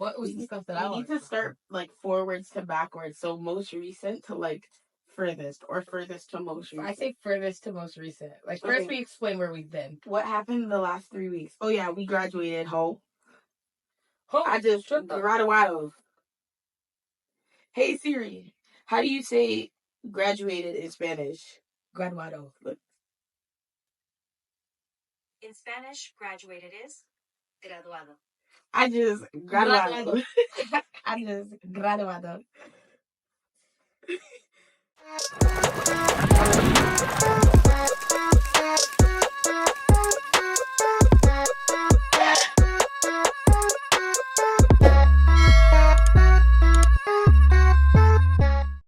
What was the stuff that I want? You need to start like forwards to backwards. So most recent to like furthest, or furthest to most recent. I say furthest to most recent. Like first we explain where we've been. What happened the last 3 weeks? Oh yeah, we graduated. I just graduado. Hey Siri, how do you say graduated in Spanish? Graduado. Look. In Spanish, graduated is graduado. I just graduado. I just graduado.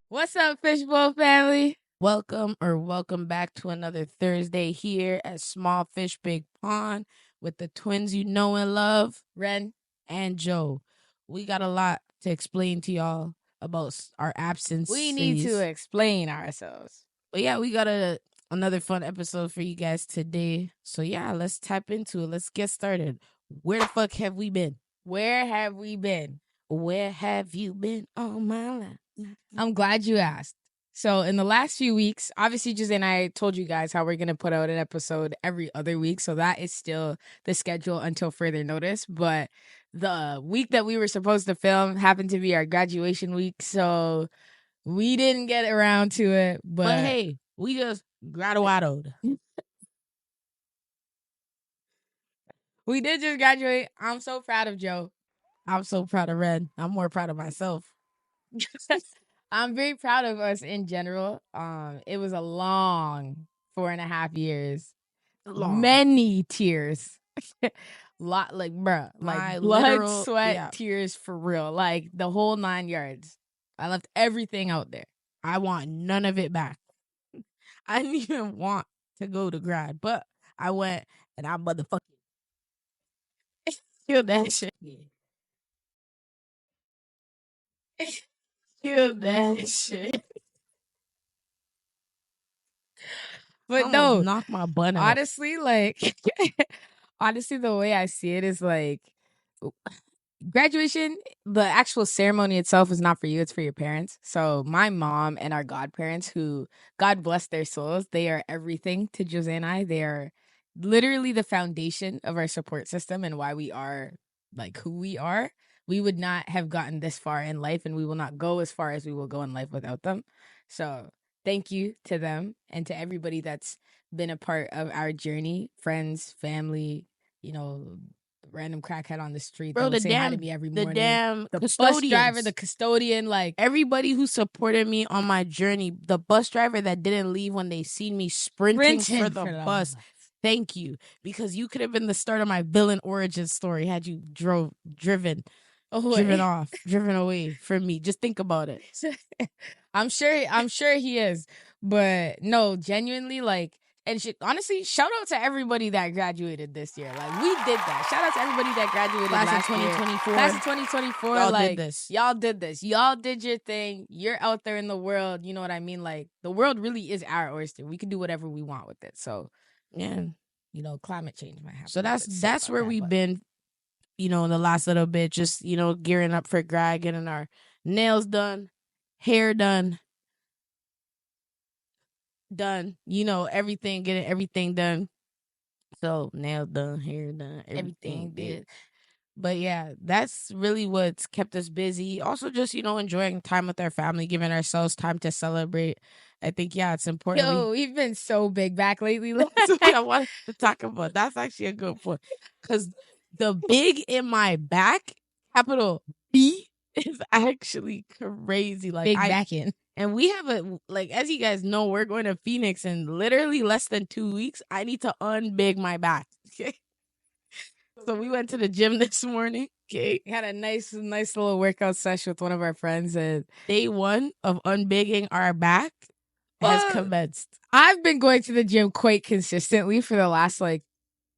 What's up, Fishbowl family? Welcome back to another Thursday here at Small Fish Big Pond with the twins you know and love, Ren and Joe. We got a lot to explain to y'all about our absence. We need to explain ourselves. But yeah, we got another fun episode for you guys today. So yeah, let's tap into it. Let's get started. Where the fuck have we been? Where have we been? Where have you been all my life? I'm glad you asked. So in the last few weeks, obviously Josée and I told you guys how we're going to put out an episode every other week. So that is still the schedule until further notice. But the week that we were supposed to film happened to be our graduation week. So we didn't get around to it. But hey, we just graduated. We did just graduate. I'm so proud of Joe. I'm so proud of Red. I'm more proud of myself. I'm very proud of us in general. It was a long 4.5 years. Many tears. Lot like bruh. Like blood, sweat, tears for real. Like the whole 9 yards. I left everything out there. I want none of it back. I didn't even want to go to grad, but I went and I motherfucking killed that shit. Killed that shit. But no, knock my bun out. Honestly, like, honestly, the way I see it is like, graduation, the actual ceremony itself is not for you, it's for your parents. So my mom and our godparents, who, God bless their souls, they are everything to Josée and I. They are literally the foundation of our support system and why we are like who we are. We would not have gotten this far in life, and we will not go as far as we will go in life without them. So thank you to them and to everybody that's been a part of our journey, friends, family, you know, random crackhead on the street. Bro, the damn, to me every morning. The bus driver, the custodian, like everybody who supported me on my journey. The bus driver that didn't leave when they seen me sprinting for the bus. Thank you, because you could have been the start of my villain origin story had you driven away from me. Just think about it. I'm sure he is, but no, genuinely, like, and honestly, shout out to everybody that graduated this year. Like, we did that. Shout out to everybody that graduated last year. Class of 2024. Y'all like, did this. Y'all did this. Y'all did your thing. You're out there in the world. You know what I mean? Like, the world really is our oyster. We can do whatever we want with it. So, yeah, you know, climate change might happen. So that's where we've been, you know, in the last little bit. Just, you know, gearing up for grad, getting our nails done, hair done, you know, everything, getting everything done. So nails done, hair done, everything did. But yeah, that's really what's kept us busy. Also, just, you know, enjoying time with our family, giving ourselves time to celebrate. I think, yeah, it's important. Yo, we've been so big back lately. That's what I wanted to talk about. That's actually a good point. Because the big in my back, capital B, is actually crazy. Like, big back in. And we have like, as you guys know, we're going to Phoenix in literally less than 2 weeks. I need to unbig my back. Okay. So we went to the gym this morning. Okay. Had a nice little workout session with one of our friends. And day 1 of unbigging our back has commenced. I've been going to the gym quite consistently for the last like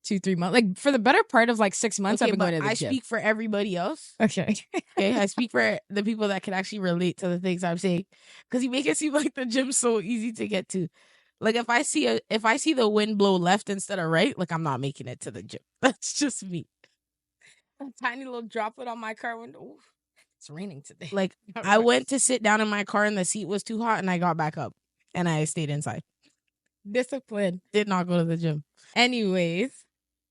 2-3 months. Like for the better part of like 6 months, I've been going to the gym. I speak for everybody else. Okay. Okay. I speak for the people that can actually relate to the things I'm saying. Because you make it seem like the gym's so easy to get to. Like if I see the wind blow left instead of right, like I'm not making it to the gym. That's just me. a tiny little droplet on my car window. Ooh, it's raining today. Like, I went to sit down in my car and the seat was too hot and I got back up and I stayed inside. Discipline. Did not go to the gym. Anyways,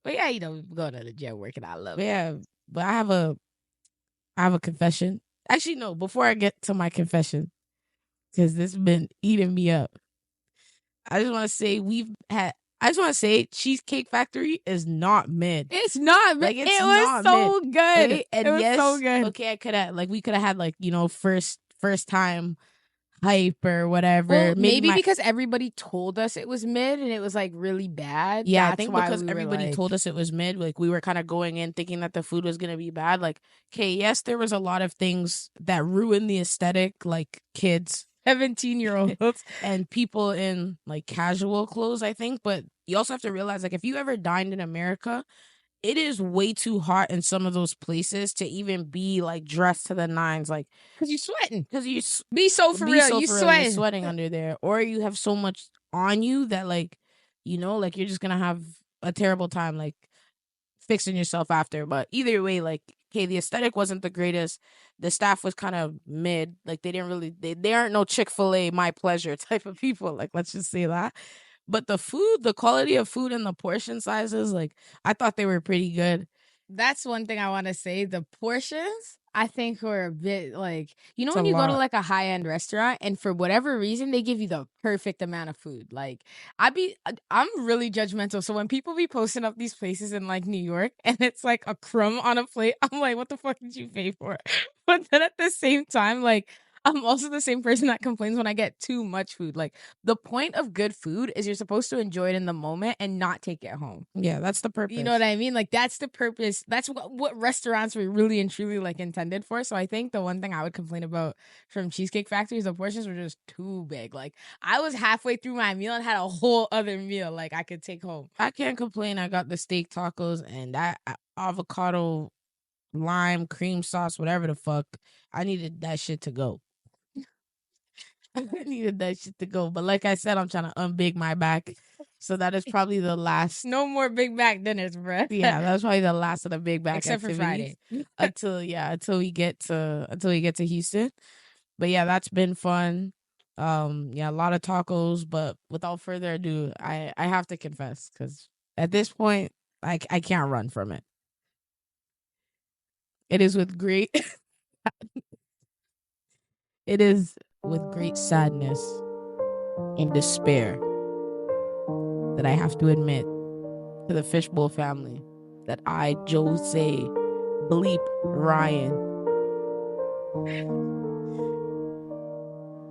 but yeah, go to the gym, working out. I love it. Yeah, but I have a confession. Actually, no, before I get to my confession, because this has been eating me up. I just want to say Cheesecake Factory is not mid. It's not, like it's it was not so mid. good. Okay? And it was yes, so good. okay, we could have had like, first time hype or whatever. Well, maybe because everybody told us it was mid and it was like really bad. Yeah, That's I think why because we everybody told us it was mid, like we were kind of going in thinking that the food was gonna be bad. Like, okay, yes, there was a lot of things that ruined the aesthetic, like kids, 17-year-olds, and people in like casual clothes, I think. But you also have to realize, like, if you ever dined in America, it is way too hot in some of those places to even be like dressed to the nines, like because you're sweating. Because you be so for real, you you're sweating under there, or you have so much on you that like, like you're just gonna have a terrible time like fixing yourself after. But either way, like, okay, the aesthetic wasn't the greatest. The staff was kind of mid. Like they didn't really they aren't no Chick-fil-A my pleasure type of people. Like, let's just say that. But the food, the quality of food and the portion sizes, like I thought they were pretty good. That's one thing I want to say. The portions, I think, were a bit like, It's when a you go to lot. like a high-end restaurant and for whatever reason they give you the perfect amount of food. Like I'm really judgmental. So when people be posting up these places in like New York and it's like a crumb on a plate, I'm like, what the fuck did you pay for? But then at the same time, like, I'm also the same person that complains when I get too much food. Like, the point of good food is you're supposed to enjoy it in the moment and not take it home. Yeah, that's the purpose. You know what I mean? Like, that's the purpose. That's what restaurants were really and truly like intended for. So I think the one thing I would complain about from Cheesecake Factory is the portions were just too big. Like, I was halfway through my meal and had a whole other meal like I could take home. I can't complain. I got the steak tacos and that avocado lime cream sauce, whatever the fuck. I needed that shit to go. I needed that shit to go. But like I said, I'm trying to unbig my back. So that is probably the last. No more big back dinners, bruh. Yeah, that's probably the last of the big back Except activities. for Friday. until we get to Houston. But yeah, that's been fun. Yeah, a lot of tacos. But without further ado, I have to confess, because at this point, I can't run from it. It is with great sadness and despair that I have to admit to the Fishbowl family that I, Josée Bleep Ryan,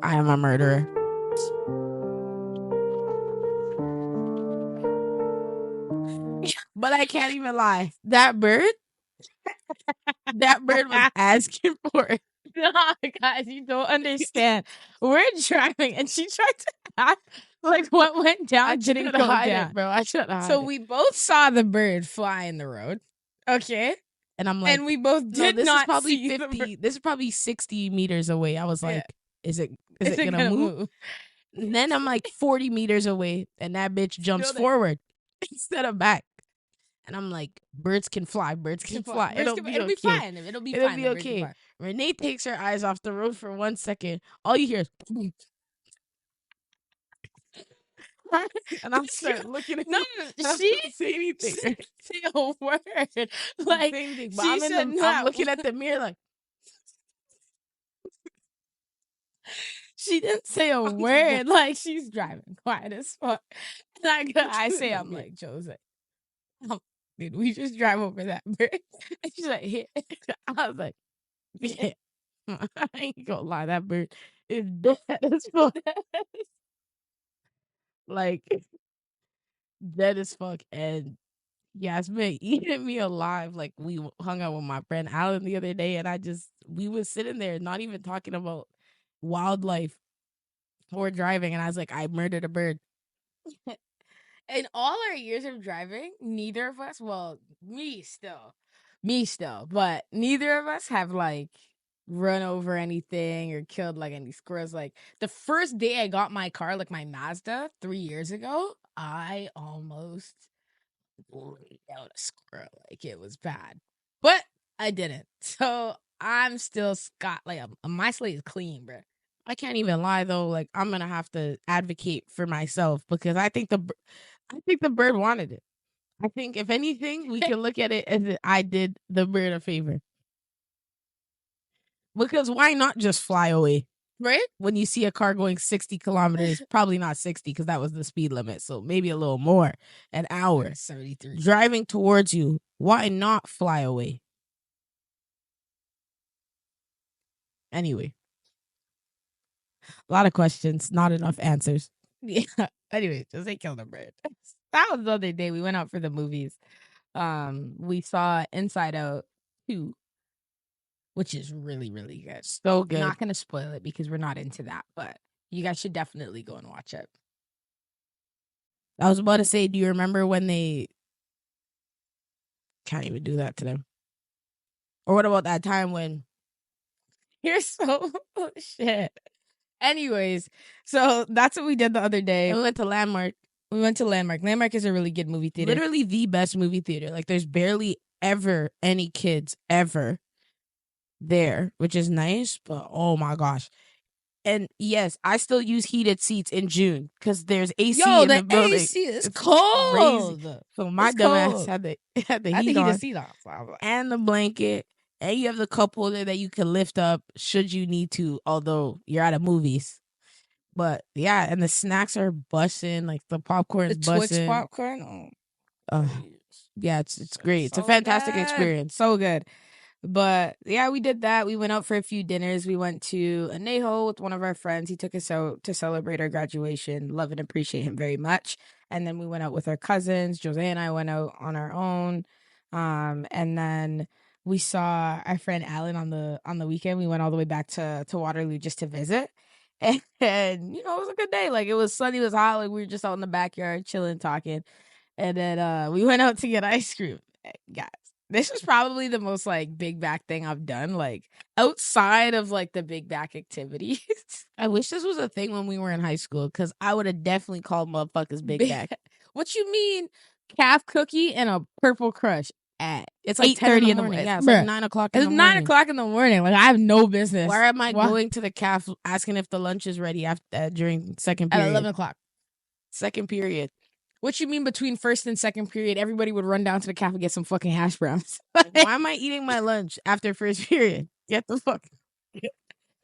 I am a murderer. But I can't even lie. That bird was asking for it. No, guys, you don't understand. We're driving, and she tried to act like what went down didn't go down, bro. I should hide So it. we both saw the bird fly in the road. Okay. And I'm like, and we both did this not is probably see 50. This is probably 60 meters away. I was like, Yeah. is it gonna move? And then I'm like 40 meters away, and that bitch jumps forward instead of back. And I'm like, birds can fly. Birds can fly. It'll be okay. Fine. It'll be okay. Renee takes her eyes off the road for 1 second. All you hear is boom. And I'm start looking at she didn't say anything. Say a word. Like, but I'm looking at the mirror like, she didn't say a word. Like, she's driving quiet as fuck. And I'm like, Josée, dude, we just drive over that bird. And she's like, here. I was like, yeah. I ain't gonna lie, that bird is dead as fuck. Like, dead as fuck. And yeah, it's been eating me alive. Like, we hung out with my friend Alan the other day, and we was sitting there not even talking about wildlife or driving, and I was like, I murdered a bird. In all our years of driving, neither of us, well, me still, but neither of us have like run over anything or killed like any squirrels. Like, the first day I got my car, like my Mazda 3 years ago, I almost laid out a squirrel. Like, it was bad. But I didn't. So I'm still my slate is clean, bro. I can't even lie though. Like I'm gonna have to advocate for myself because I think the bird wanted it. I think if anything, we can look at it as I did the bird a favor. Because why not just fly away? Right? When you see a car going 60 kilometers, probably not 60 because that was the speed limit. So maybe a little more, an hour. 73. Driving towards you. Why not fly away? Anyway. A lot of questions, not enough answers. Yeah. Anyway, Josée killed a bird. That was the other day. We went out for the movies. We saw Inside Out 2, which is really, really good. So good. I'm not gonna spoil it because we're not into that, but you guys should definitely go and watch it. I was about to say, do you remember when they can't even do that to them? Or what about that time when you're so shit? Anyways, so that's what we did the other day. And we went to Landmark. Landmark is a really good movie theater. Literally the best movie theater. Like there's barely ever any kids ever there, which is nice, but oh my gosh. And yes, I still use heated seats in June because there's AC in the building. AC is cold. Crazy. So my dumbass had the heat on. And the blanket. And you have the cup holder that you can lift up should you need to, although you're out of movies. But yeah, and the snacks are busting, like the popcorn's busting. Twix popcorn? Yeah, it's great. It's a fantastic experience. So good. But yeah, we did that. We went out for a few dinners. We went to Anejo with one of our friends. He took us out to celebrate our graduation. Love and appreciate him very much. And then we went out with our cousins. Josée and I went out on our own. And then we saw our friend Alan on the weekend. We went all the way back to Waterloo just to visit. And you know, it was a good day. Like it was sunny, it was hot. Like we were just out in the backyard chilling, talking. And then we went out to get ice cream. Guys, this was probably the most like big back thing I've done, like outside of like the big back activities. I wish this was a thing when we were in high school because I would have definitely called motherfuckers big back. What you mean, calf cookie and a purple crush at it's like 8:30 in the morning. Yeah, it's like 9 o'clock in the morning. It's 9 o'clock in the morning. Like I have no business. Why am I going to the calf asking if the lunch is ready after during second period? At 11 o'clock. Second period. What you mean between first and second period? Everybody would run down to the cafe and get some fucking hash browns. Why am I eating my lunch after first period? Get the fuck.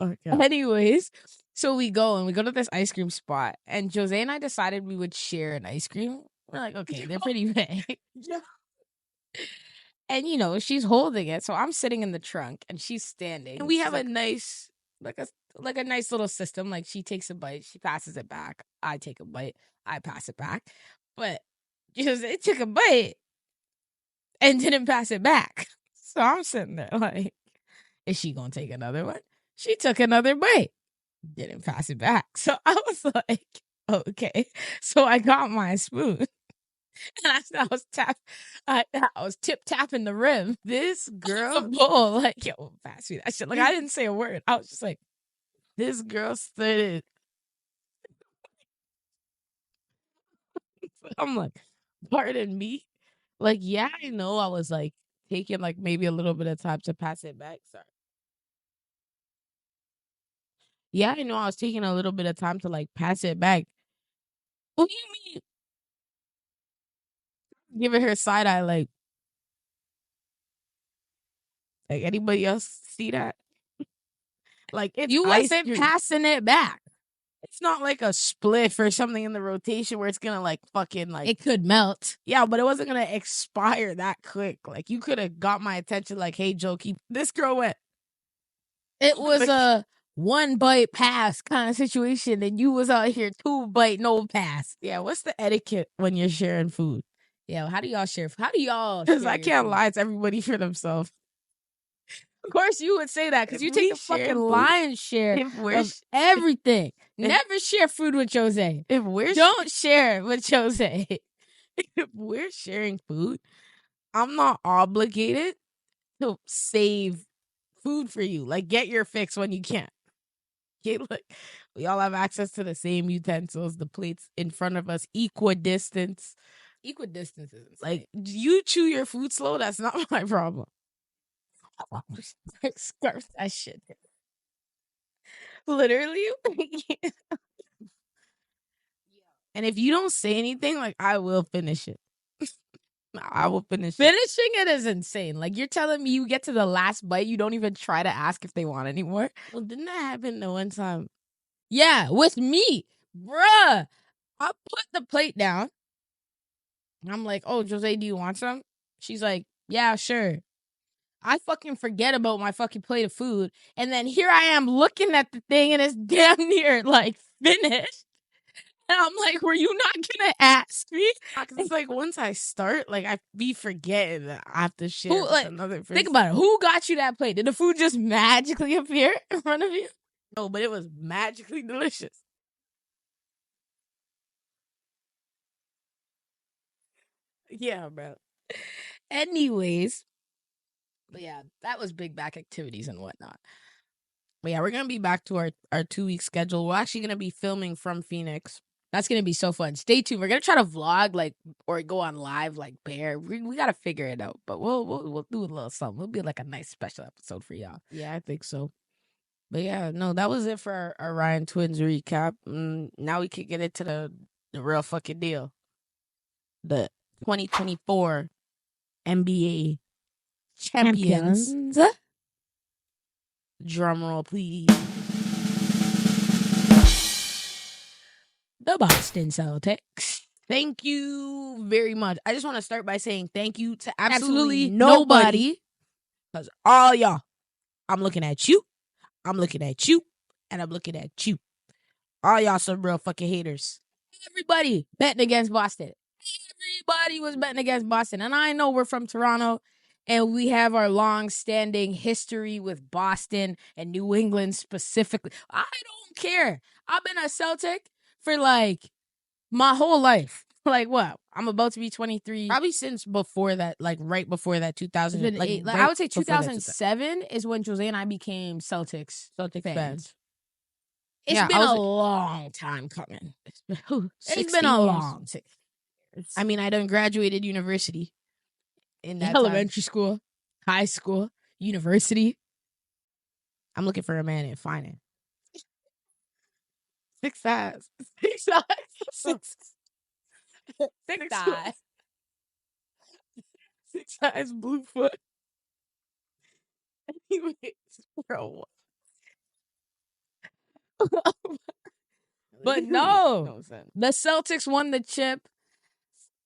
Okay. Anyways, so we go to this ice cream spot, and Josée and I decided we would share an ice cream. We're like, okay, they're pretty big. And you know, she's holding it, so I'm sitting in the trunk, and she's standing. And we have a nice, like a nice little system. Like she takes a bite, she passes it back. I take a bite, I pass it back. But Josée took a bite and didn't pass it back. So I'm sitting there like, is she gonna take another one? She took another bite, didn't pass it back. So I was like, okay. So I got my spoon. And I was tip tapping the rim. This girl, the bowl, like, yo, pass me that shit. Like, I didn't say a word. I was just like, this girl started. I'm like, pardon me. Like, yeah, I know I was like taking like maybe a little bit of time to pass it back. Sorry. Yeah, I know I was taking a little bit of time to like pass it back. What do you mean? Giving her side eye, like anybody else see that? Like it's you wasn't passing it back. It's not like a spliff or something in the rotation where it's gonna like fucking like it could melt. Yeah, but it wasn't gonna expire that quick. Like you could have got my attention. Like, hey Joe, keep this girl wet. It was a 1 bite pass kind of situation, and you was out here 2 bite no pass. Yeah, what's the etiquette when you're sharing food? Yeah, how do y'all share? How do y'all? Because I can't lie. It's everybody for themselves. Of course, you would say that because you take the fucking lion's share of everything. Never share food with Josée. Don't share with Josée. If we're sharing food, I'm not obligated to save food for you. Like, get your fix when you can. Okay, look, we all have access to the same utensils, the plates in front of us, equidistance. Equidistance is like you chew your food slow. That's not my problem. Scarf that shit. Literally. And if you don't say anything, like, I will finish it. I will finish it. Finishing it is insane. Like, you're telling me you get to the last bite, you don't even try to ask if they want any more? Well, didn't that happen the one time? Yeah, with me. Bruh. I put the plate down. I'm like, oh, Josée, do you want some? She's like, yeah, sure. I fucking forget about my fucking plate of food. And then here I am looking at the thing and it's damn near like finished. And I'm like, were you not gonna ask me? Because it's like once I start, like I be forgetting that I have to share with another person. Think about it. Who got you that plate? Did the food just magically appear in front of you? No, but it was magically delicious. Yeah, bro. Anyways, but yeah, that was big back activities and whatnot. But yeah, we're gonna be back to our 2-week schedule. We're actually gonna be filming from Phoenix. That's gonna be so fun. Stay tuned. We're gonna try to vlog like or go on live like Bear. We gotta figure it out. But we'll do a little something. It'll be like a nice special episode for y'all. Yeah, I think so. But yeah, no, that was it for our Ryan Twins recap. Now we can get into the real fucking deal. The 2024 NBA champions. Drum roll, please. The Boston Celtics. Thank you very much. I just want to start by saying thank you to absolutely nobody. Because all y'all, I'm looking at you, I'm looking at you, and I'm looking at you. All y'all some real fucking haters. Everybody betting against Boston. Everybody was betting against Boston. And I know we're from Toronto and we have our long-standing history with Boston and New England specifically. I don't care. I've been a Celtic for like my whole life. Like what? I'm about to be 23. Probably since before that, like right before that 2000. Like I would say 2007 is when Josée and I became Celtics fans. It's been a long time coming. It's been a long time. I mean, I done graduated university in that elementary school, high school, university. I'm looking for a man in finance. 6 eyes. 6 eyes. 6 eyes. 6 eyes, blue foot. Anyways, bro. But no, the Celtics won the chip.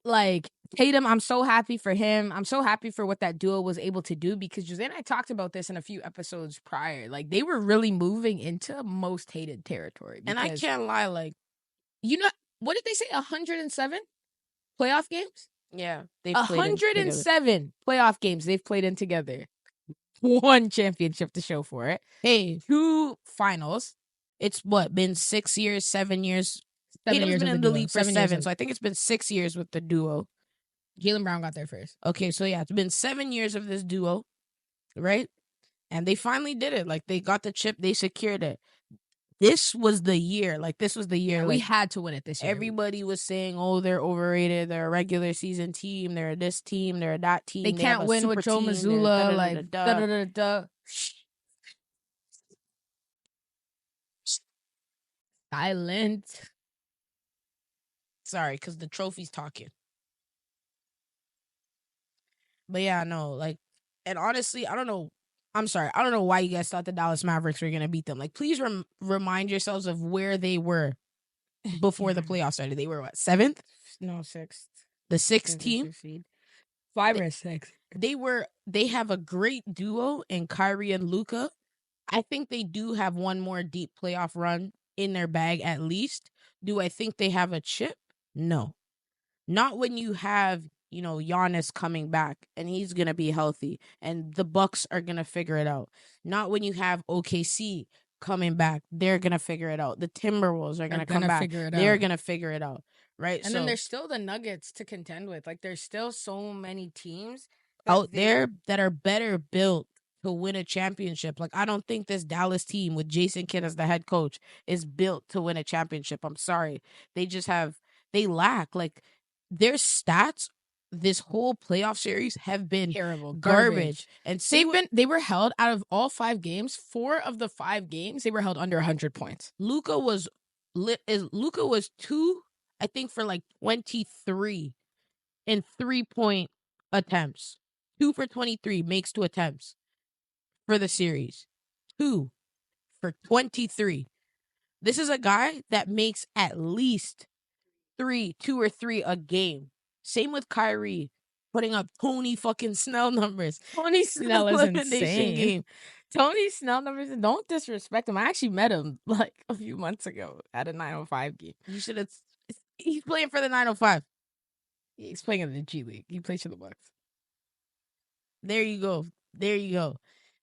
Like, Tatum, I'm so happy for him. I'm so happy for what that duo was able to do because Josée and I talked about this in a few episodes prior. Like, they were really moving into most hated territory. And I can't lie, like, you know, what did they say? 107 playoff games? Yeah. 107 playoff games they've played in together. 1 championship to show for it. Hey, 2 finals. It's been 6 years, 7 years. 7 years been in the league for 7, so I think it's been 6 years with the duo. Jaylen Brown got there first. Okay, so yeah, it's been 7 years of this duo, right? And they finally did it. Like, they got the chip, they secured it. This was the year. Like, this was the year. Yeah, we had to win it this year. Everybody was saying, oh, they're overrated. They're a regular season team. They're this team. They're that team. They can't win with Joe Mazzulla. Like, da-da-da-da. Silent. Sorry, because the trophy's talking. But yeah, no, like, and honestly, I don't know. I'm sorry. I don't know why you guys thought the Dallas Mavericks were going to beat them. Like, please remind yourselves of where they were before the playoffs started. They were what, 7th? No, 6th. The 6th team? 5 or 6. They have a great duo in Kyrie and Luka. I think they do have one more deep playoff run in their bag at least. Do I think they have a chip? No. Not when you have, you know, Giannis coming back and he's going to be healthy and the Bucks are going to figure it out. Not when you have OKC coming back. They're going to figure it out. The Timberwolves are going to come back. They're going to figure it out. Right? And then there's still the Nuggets to contend with. Like, there's still so many teams out there that are better built to win a championship. Like, I don't think this Dallas team with Jason Kidd as the head coach is built to win a championship. I'm sorry. They lack, like, their stats, this whole playoff series have been Terrible. garbage. And They were held out of all 5 games, 4 of the 5 games, they were held under 100 points. Luka was 2, I think, for like 23 in 3-point attempts. 2 for 23 makes 2 attempts for the series. 2 for 23. This is a guy that makes at least 2 or 3 a game. Same with Kyrie, putting up Tony fucking Snell numbers. Tony Snell is Elimination game. Tony Snell numbers, don't disrespect him. I actually met him like a few months ago at a 905 game. You should have. He's playing for the 905. He's playing in the G League. He plays for the Bucks. There you go.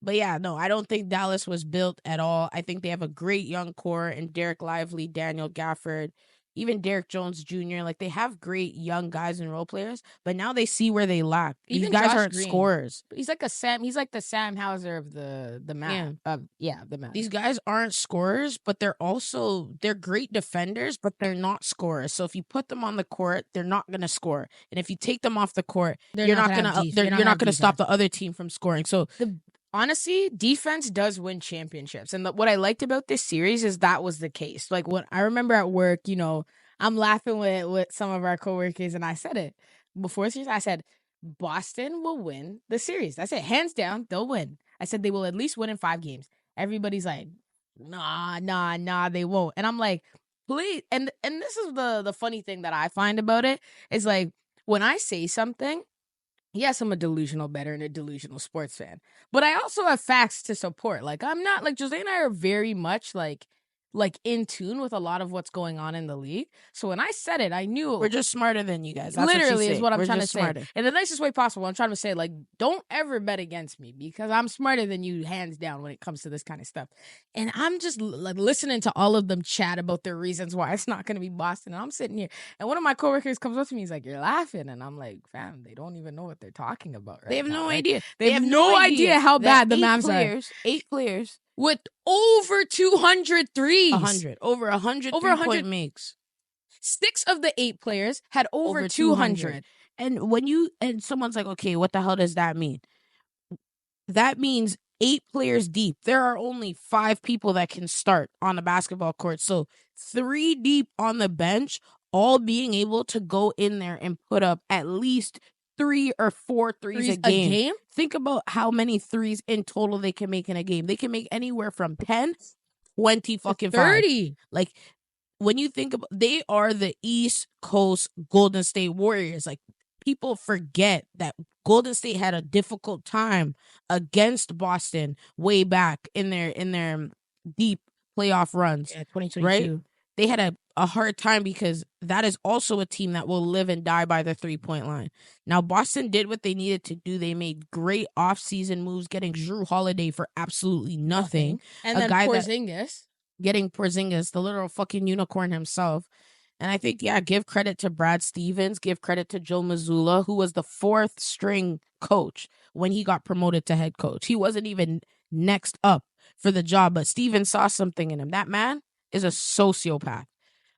But yeah, no, I don't think Dallas was built at all. I think they have a great young core in Derek Lively, Daniel Gafford, even Derek Jones Jr. Like, they have great young guys and role players, but now they see where they lack. These Even guys Josh aren't Green. scorers. He's like the Sam Hauser of the Mavs. The Mavs. These guys aren't scorers, but they're great defenders, but they're not scorers. So if you put them on the court, they're not going to score. And if you take them off the court, you're not going to stop the other team from scoring. So honestly, defense does win championships. And what I liked about this series is that was the case. Like, what I remember at work, I'm laughing with some of our coworkers, and I said it before the series. I said, Boston will win the series. I said, hands down, they'll win. I said, they will at least win in 5 games. Everybody's like, nah, they won't. And I'm like, please. And this is the funny thing that I find about it is, like, when I say something, yes, I'm a delusional bettor and a delusional sports fan, but I also have facts to support. Like, I'm not, like, Josée and I are very much like in tune with a lot of what's going on in the league. So when I said it, I knew we're just smarter than you guys. That's literally what is what I'm we're trying to smarter. say. In the nicest way possible, I'm trying to say, like, don't ever bet against me because I'm smarter than you, hands down, when it comes to this kind of stuff. And I'm just like listening to all of them chat about their reasons why it's not going to be Boston. And I'm sitting here, and one of my coworkers comes up to me. He's like, "You're laughing," and I'm like, "Fam, they don't even know what they're talking about. Right? They have now. no Like, idea. They have no idea how bad the Mavs are. 8 players. With over 200 threes. 100. Over 100 3-point makes. 6 of the 8 players had over 200. And someone's like, okay, what the hell does that mean? That means 8 players deep. There are only 5 people that can start on a basketball court. So 3 deep on the bench, all being able to go in there and put up at least 3 or 4 threes a game. Think about how many threes in total they can make in a game. They can make anywhere from 10, 20 fucking 30. 5. Like, when you think about, they are the East Coast Golden State Warriors. Like, people forget that Golden State had a difficult time against Boston way back in their deep playoff runs. Yeah, 2022. Right? They had a hard time because that is also a team that will live and die by the 3-point line. Now, Boston did what they needed to do. They made great offseason moves, getting Jrue Holiday for absolutely nothing. And then Porzingis. Getting Porzingis, the literal fucking unicorn himself. And I think, yeah, give credit to Brad Stevens, give credit to Joe Mazzulla, who was the 4th string coach when he got promoted to head coach. He wasn't even next up for the job, but Stevens saw something in him. That man is a sociopath,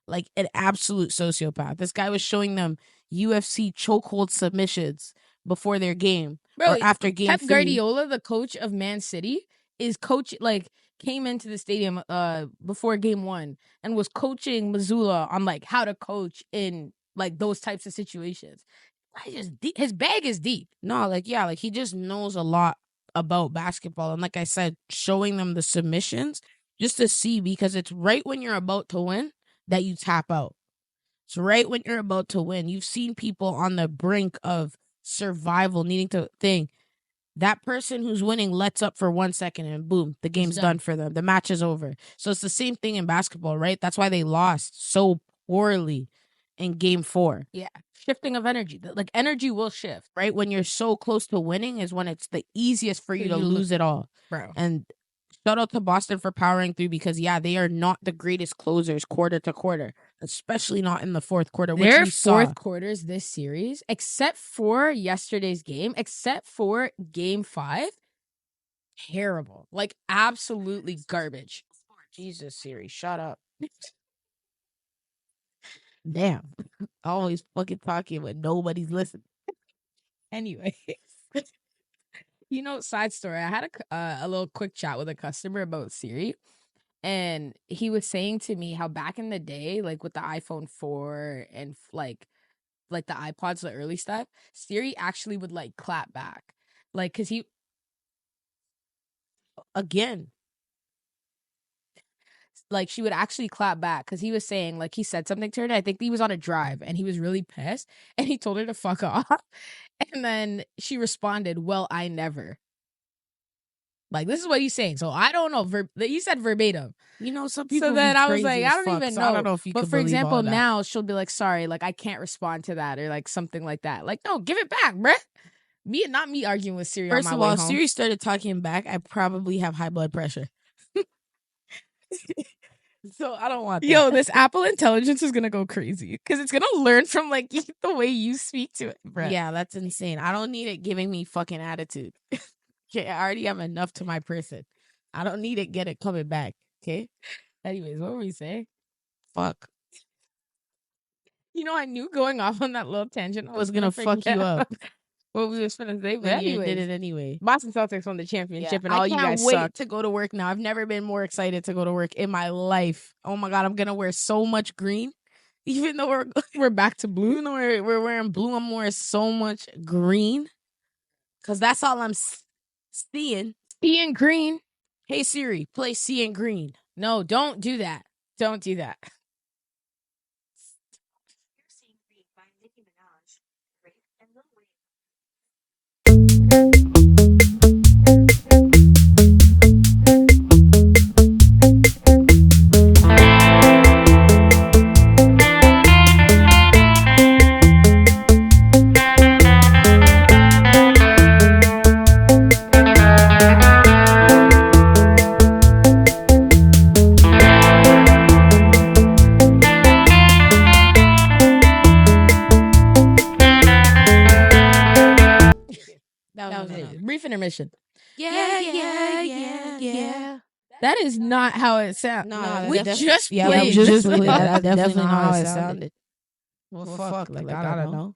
like an absolute sociopath. This guy was showing them UFC chokehold submissions before their game, or after game. Pep Guardiola, the coach of Man City, came into the stadium before game 1 and was coaching Mazzulla on like how to coach in like those types of situations. His bag is deep. No, he just knows a lot about basketball. And like I said, showing them the submissions just to see, because it's right when you're about to win that you tap out. It's right when you're about to win. You've seen people on the brink of survival needing to think. That person who's winning lets up for 1 second and boom, the game's done for them. The match is over. So it's the same thing in basketball, right? That's why they lost so poorly in game 4. Yeah. Shifting of energy. Like, energy will shift. Right? When you're so close to winning is when it's the easiest for you to lose it all. Bro. And shout out to Boston for powering through, because, yeah, they are not the greatest closers quarter to quarter, especially not in the 4th quarter. Their 4th quarters this series, except for yesterday's game, except for game 5, terrible. Like, absolutely garbage. Jesus, Siri, shut up. Damn. Always fucking talking when nobody's listening. Anyway, side story. I had a little quick chat with a customer about Siri, and he was saying to me how back in the day, like with the iPhone 4 and like the iPods, the early stuff, Siri actually would like clap back, like because he Again, like she would actually clap back because he was saying like he said something to her. And I think he was on a drive and he was really pissed and he told her to fuck off. And then she responded, "Well, I never." Like this is what he's saying. So I don't know. He said verbatim. some people. So then be I was crazy like, as I don't fuck, even so know. I don't know if you but could for believe example, all that. now she'll be like, "Sorry, like I can't respond to that," or like something like that. Like, no, give it back, bruh. Not me arguing with Siri First on of my way all, home. Siri started talking back. I probably have high blood pressure. So I don't want that. Yo, this Apple Intelligence is gonna go crazy because it's gonna learn from like the way you speak to it, bruh. Yeah, that's insane. I don't need it giving me fucking attitude. Okay, I already have enough to my person. I don't need it get it coming back. Okay. Anyways, what were we saying? Fuck. I knew going off on that little tangent I was gonna fuck you up. What we was gonna say, but But you anyways, did it anyway. Boston Celtics won the championship, and I all can't you guys wait suck. to go to work now. I've never been more excited to go to work in my life. Oh my god, I'm gonna wear so much green. Even though We're back to blue. even though we're wearing blue, I'm wearing so much green. Cause that's all I'm seeing. Seeing green. Hey Siri, play Seeing Green. No, don't do that. Don't do that. You're Seeing Green by Nicki Minaj, Drake, and Lil Wayne. That was it. Brief intermission. Yeah. That is not how it sounds. No, we that's just yeah, played. we just played that. That's definitely not how it sounded. Well, fuck. Like I don't know.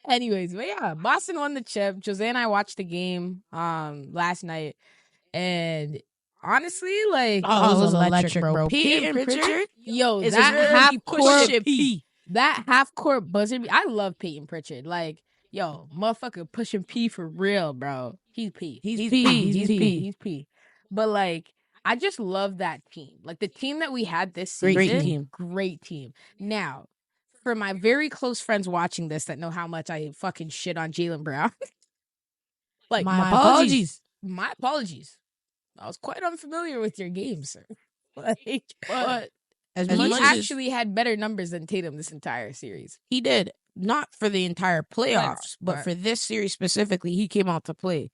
Anyways, but yeah, Boston won the chip. Josée and I watched the game last night, and honestly, like, it was electric, bro. Peyton Pritchard, yo, is that really half court, pushing P. that half court buzzer. I love Peyton Pritchard. Like, yo, motherfucker pushing P for real, bro. He's P. He's P. But like, I just love that team. Like the team that we had this season, great team. Now, for my very close friends watching this that know how much I fucking shit on Jaylen Brown, like my apologies. My apologies. I was quite unfamiliar with your game, sir. Like, But as he much actually had better numbers than Tatum this entire series. he did, not for the entire playoffs, but right. for this series specifically, he came out to play.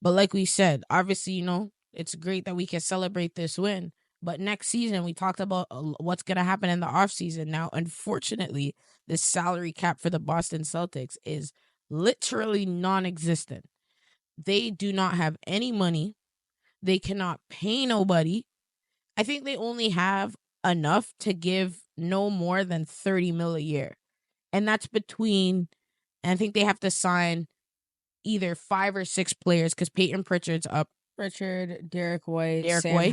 But like we said, obviously, it's great that we can celebrate this win. But next season, we talked about what's going to happen in the offseason. Now, unfortunately, the salary cap for the Boston Celtics is literally non-existent. They do not have any money. They cannot pay nobody. I think they only have enough to give no more than $30 million a year. And that's and I think they have to sign either 5 or 6 players because Peyton Pritchard's up. Pritchard, Derek White, Sam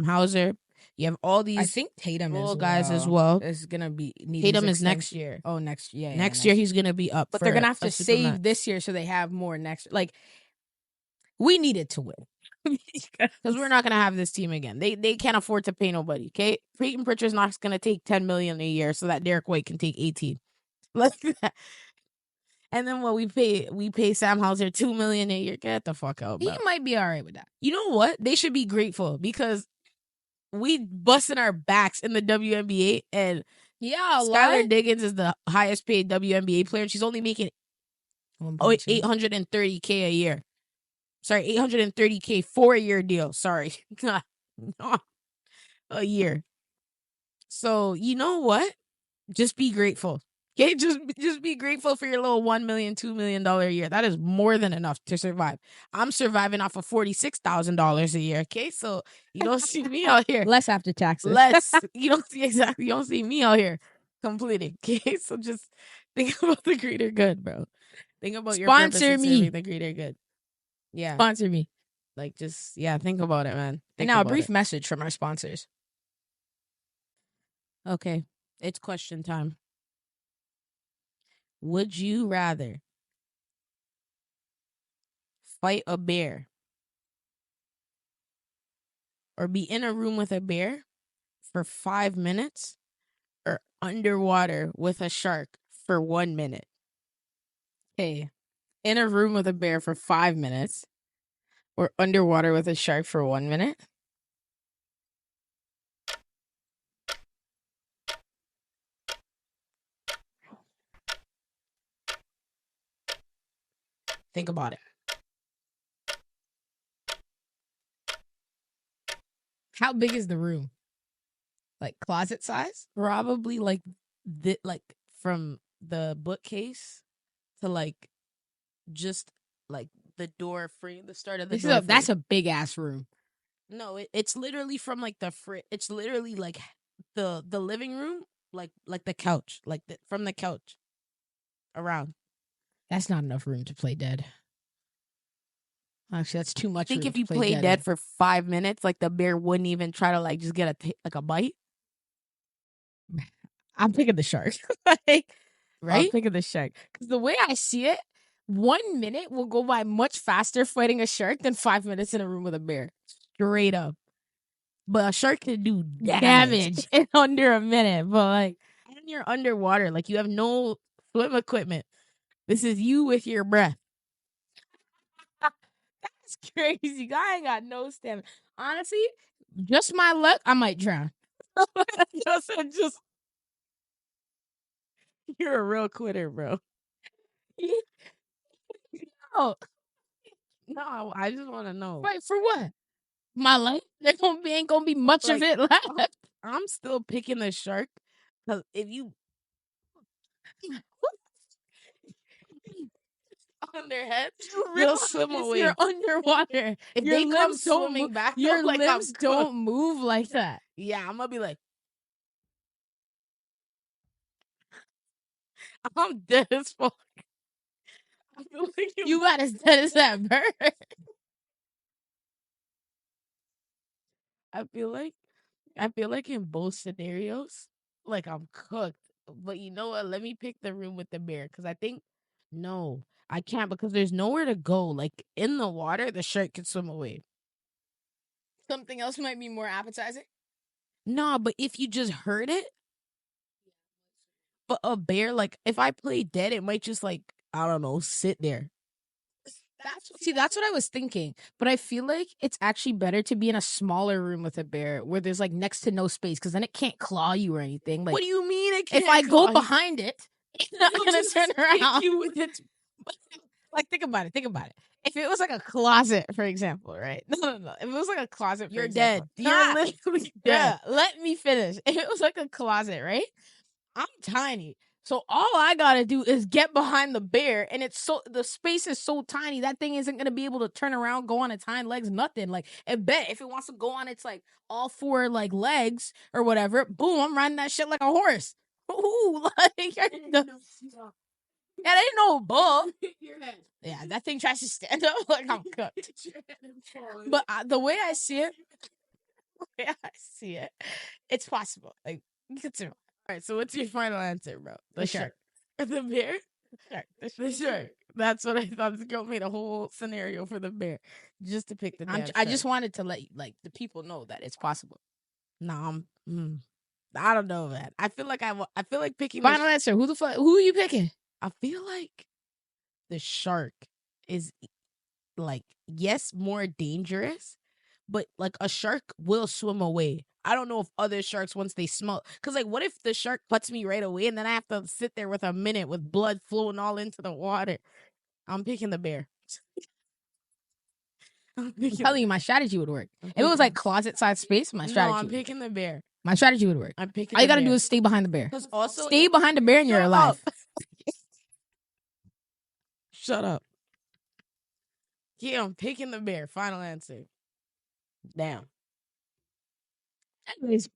Hauser. You have all these. I think Tatum is guys as well. Is gonna be Tatum is next year. Oh, next year. Next year he's gonna be up. But they're gonna have to save this year so they have more next. Like we needed to win because we're not gonna have this team again. They can't afford to pay nobody. Okay, Peyton Pritchard's not gonna take $10 million a year so that Derek White can take 18. Like that. And then we pay Sam Hauser $2 million a year. Get the fuck out, bro. He might be all right with that. You know what? They should be grateful because we busting our backs in the WNBA, and Skylar Diggins is the highest paid WNBA player. And she's only making $830K a year. Sorry, $830K for a year deal. Sorry, a year. So you know what? Just be grateful. Okay, just be grateful for your little $1 million, $2 million a year. That is more than enough to survive. I'm surviving off of $46,000 a year. Okay, so you don't see me out here less after taxes. You don't see me out here completing. Okay, so just think about the greater good, bro. Think about your purpose Sponsor in me. serving the greater good. Yeah. Sponsor me. Like, just, yeah, think about it, man. And Think now a about brief it. message from our sponsors. Okay. It's question time. Would you rather fight a bear or be in a room with a bear for 5 minutes or underwater with a shark for 1 minute? Hey, in a room with a bear for 5 minutes or underwater with a shark for 1 minute? Think about it. How big is the room? Like closet size? Probably like from the bookcase to like just like the door frame, the start of the door. That's a big ass room. No, it's literally from like it's literally like the living room, like the couch, from the couch around. That's not enough room to play dead. Actually, that's too much. I think room if to you play play dead for 5 minutes, like the bear wouldn't even try to like just get a bite. I'm picking the shark. Like, I'm Right? picking the shark because the way I see it, 1 minute will go by much faster fighting a shark than 5 minutes in a room with a bear. Straight up. But a shark can do Damage in under a minute. But like, And you're underwater, like you have no swim equipment. This is you with your breath. that's crazy. I ain't got no stamina. Honestly, just my luck, I might drown. just you're a real quitter, bro. Oh, No, I just want to know. wait, for what? My life? There ain't gonna be much of Like, it left. I'm still picking the shark because if you on their head, they'll swim away. You're underwater. If Your they come limbs don't swimming move. back, Your up, like, I'm limbs cooked. don't move like that. Yeah, I'm gonna be like, I'm dead as fuck. I feel like You got as dead as that bird. I feel like in both scenarios, like I'm cooked. But you know what? Let me pick the room with the bear because I think no, I can't because there's nowhere to go. Like in the water, the shark can swim away. Something else might be more appetizing. No, but if you just heard it, but a bear, like if I play dead, it might just like I don't know, sit there. That's what I was thinking. But I feel like it's actually better to be in a smaller room with a bear where there's like next to no space because then it can't claw you or anything. Like, What do you mean it can't? if I go claw you? behind it, it's not It'll gonna just turn stick around. you with its Like, think about it. Think about it. If it was like a closet, for example, right? No. If it was like a closet, for You're example, dead. You're literally dead. Let me finish. If it was like a closet, right? I'm tiny. So all I gotta do is get behind the bear, and the space is so tiny that thing isn't gonna be able to turn around, go on its hind legs, nothing. Like I bet if it wants to go on its like all four like legs or whatever, boom, I'm riding that shit like a horse. Ooh, like that ain't no bull. Yeah, that thing tries to stand up like I'm cooked. But the way I see it, it's possible. Like you could survive. All right, so what's your final answer, bro? The shark. The bear? Shark. The shark. That's what I thought. This girl made a whole scenario for the bear just to pick the damn I just shark. wanted to let like the people know that it's possible. No, I don't know, man. I feel like picking Final answer. Who are you picking? I feel like the shark is like yes, more dangerous, but like a shark will swim away. I don't know if other sharks once they smell, because like what if the shark puts me right away and then I have to sit there with a minute with blood flowing all into the water. I'm picking the bear. I'm telling you, my strategy would work. If it was like closet size space, my strategy. No, I'm picking the bear. My strategy would work. I'm picking. All you gotta do is stay behind the bear. Also, stay behind the bear and you're alive. Shut up. Yeah, I'm picking the bear. Final answer. Damn. Anyways,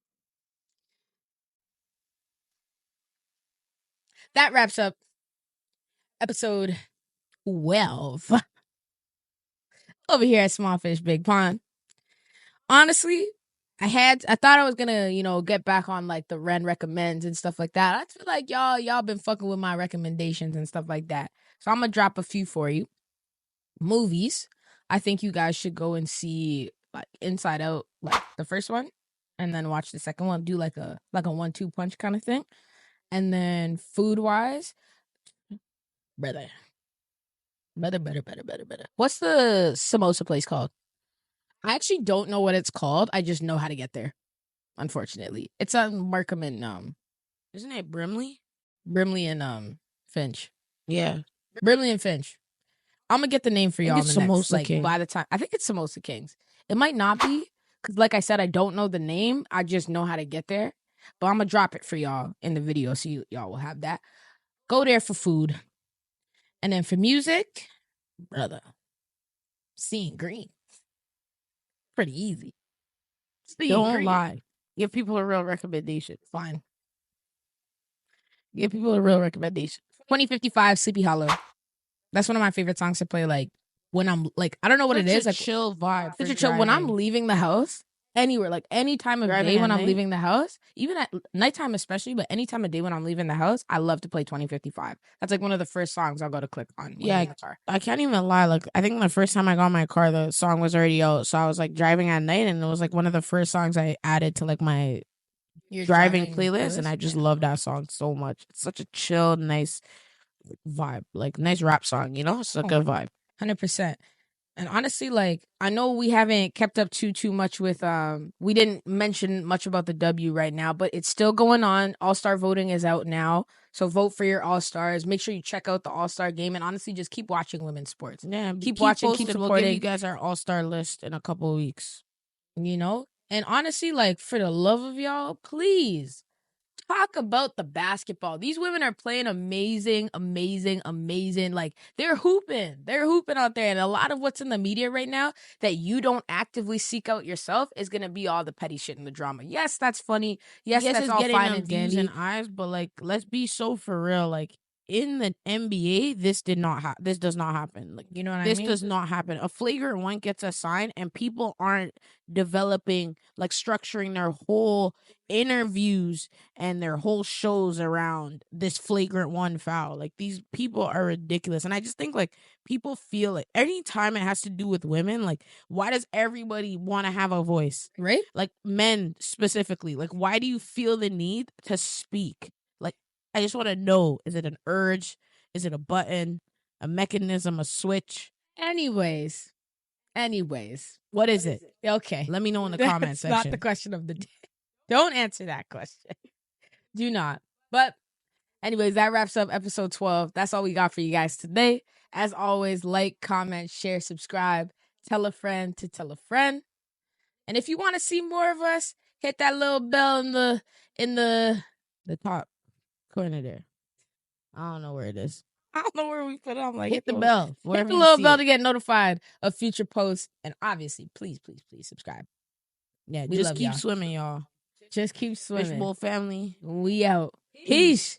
that wraps up episode 12 over here at Small Fish Big Pond. Honestly, I thought I was gonna, get back on like the Ren Recommends and stuff like that. I feel like y'all been fucking with my recommendations and stuff like that. So I'm gonna drop a few for you. Movies. I think you guys should go and see like Inside Out, like the first one, and then watch the second one. Do like a 1-2 punch kind of thing. And then food wise, brother. What's the samosa place called? I actually don't know what it's called. I just know how to get there. Unfortunately, it's on Markham and Isn't it Brimley? Brimley and Finch. Yeah. Brimley and Finch. I'm gonna get the name for y'all in the next. Samosa Like King. by the time, I think it's Samosa Kings. It might not be because, like I said, I don't know the name. I just know how to get there. But I'm gonna drop it for y'all in the video, so y'all will have that. Go there for food, and then for music, brother, Seeing Green. Pretty easy. Don't lie. Give people a real recommendation. Fine. Give people a real recommendation. 2055 Sleepy Hollow. That's one of my favorite songs to play. Like when I'm like, I don't know what it is. Like chill vibe. Such a chill. When I'm leaving the house, anywhere, like any time of day when I'm leaving the house, even at nighttime especially, but any time of day when I'm leaving the house, I love to play 2055. That's like one of the first songs I'll go to click on. Yeah, I can't even lie. Like I think the first time I got my car, the song was already out. So I was like driving at night, and it was like one of the first songs I added to like my driving playlist, and I just love that song so much. It's such a chill, nice vibe, like nice rap song. It's a good vibe. 100%. And honestly, like, I know we haven't kept up too much with, we didn't mention much about the W right now, but it's still going on. All-Star voting is out now. So vote for your All-Stars. Make sure you check out the All-Star game, and honestly, just keep watching women's sports. Yeah, keep watching, keep supporting. We'll give you guys our All-Star list in a couple of weeks. And honestly, like, for the love of y'all, please talk about the basketball. These women are playing amazing. Like, they're hooping out there. And a lot of what's in the media right now that you don't actively seek out yourself is going to be all the petty shit and the drama. Yes, that's funny. Yes, that's all fine and dandy. And eyes, but like, let's be so for real. Like, in the NBA, this does not happen. Like, you know what I mean? This does not happen. A flagrant one gets assigned, and people aren't developing, like, structuring their whole interviews and their whole shows around this flagrant one foul. Like, these people are ridiculous. And I just think, like, people feel like anytime it has to do with women, like, why does everybody want to have a voice? Right? Like, men specifically. Like, why do you feel the need to speak? Like, I just want to know, is it an urge? Is it a button? A mechanism? A switch? Anyways. What is it? Okay. Let me know in the comment section. That's not the question of the day. Don't answer that question. Do not. But anyways, that wraps up episode 12. That's all we got for you guys today. As always, like, comment, share, subscribe, tell a friend to tell a friend. And if you want to see more of us, hit that little bell in the top corner there. I don't know where it is. I don't know where we put it. I'm like, hit the bell. Hit the little bell to get notified of future posts. And obviously, please subscribe. Yeah, just keep swimming, y'all. Just keep swimming. Fishbowl family. We out. Peace.